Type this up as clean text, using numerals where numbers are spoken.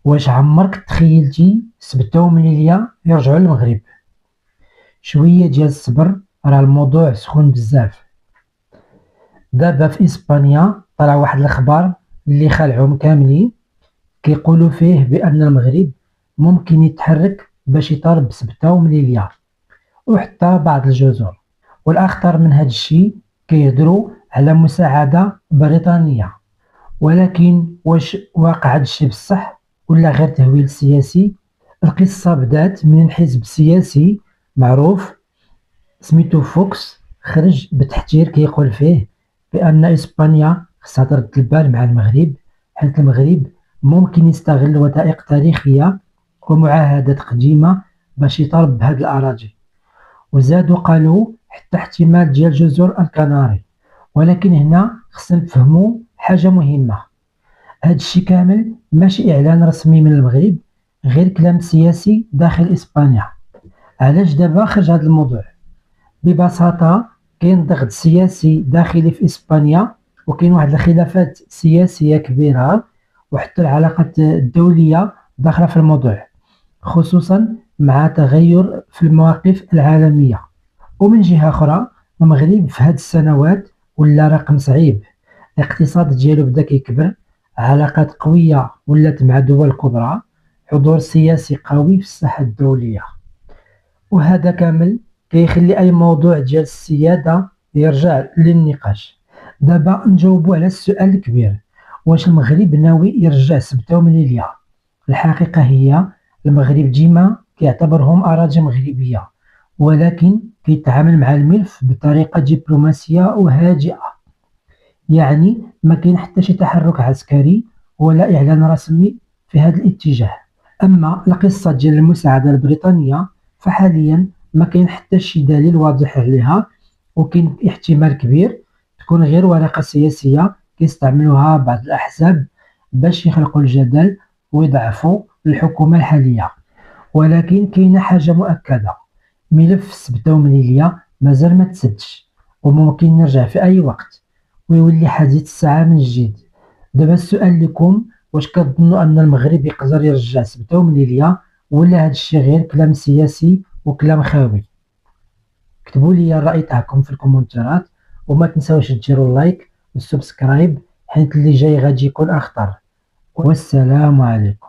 واش عمرك تخيلتي سبتة ومنيليا يرجعوا للمغرب؟ شوية ديال الصبر، راه الموضوع سخون بزاف. دابا في إسبانيا طلع واحد الأخبار اللي خلعهم كاملين، كيقولوا فيه بأن المغرب ممكن يتحرك باش يطالب بسبتة ومنيليا وحتى بعض الجزر. والأخطر من هاد الشي، كيهضروا على مساعدة بريطانية. ولكن واش واقع هاد الشي بصح ولا غير تهويل سياسي؟ القصة بدات من حزب سياسي معروف سميتو فوكس خرج بتحذير كيقول فيه بأن إسبانيا خصها ترد البال مع المغرب، حيث المغرب ممكن يستغل وثائق تاريخية ومعاهدات قديمة باش يطالب بهاد الأراضي. وزادوا قالوا حتى احتمال ديال جزر الكناري. ولكن هنا خصنا نفهموا حاجة مهمة، هاد الشي كامل ماشي إعلان رسمي من المغرب، غير كلام سياسي داخل إسبانيا. علاش دابا خرج هاد الموضوع؟ ببساطة كاين ضغط سياسي داخلي في إسبانيا، وكاين واحد الخلافات سياسية كبيرة، وحتى العلاقات الدولية داخلة في الموضوع، خصوصا مع تغير في المواقف العالمية. ومن جهة أخرى المغرب في هاد السنوات ولا رقم صعيب، الاقتصاد ديالو بدا كيكبر، علاقات قوية ولات مع دول كبرى، حضور سياسي قوي في الساحة الدولية. وهذا كامل كيخلي أي موضوع ديال السيادة يرجع للنقاش. دابا نجاوبو على السؤال الكبير، واش المغرب ناوي يرجع سبتة ومنيليا؟ الحقيقة هي المغرب ديما كيعتبرهم أراضي مغربية، ولكن كيتعامل مع الملف بطريقة دبلوماسية وهادئة. يعني ما كاين حتى شي تحرك عسكري ولا إعلان رسمي في هذا الاتجاه. أما القصة ديال المساعدة البريطانية فحاليا ما كاين حتى شي دليل واضح عليها، وكاين احتمال كبير تكون غير ورقة سياسية كيستعملوها بعض الأحزاب باش يخلقوا الجدل ويضعفوا الحكومة الحالية. ولكن كاينة حاجة مؤكدة، ملف سبتة ومنيليا مازال ما تسدش، وممكن نرجع في أي وقت ويولي حديث الساعة من جديد. دابا السؤال لكم، واش كتظنوا أن المغرب يقدر يرجع سبتة ومنيليا، ولا هادشي غير كلام سياسي وكلام خاوي؟ كتبوا لي الرأي تاعكم في الكومنتات، وما تنساوش ديروا اللايك والسبسكرايب، حيت اللي جاي غادي يكون أخطر. والسلام عليكم.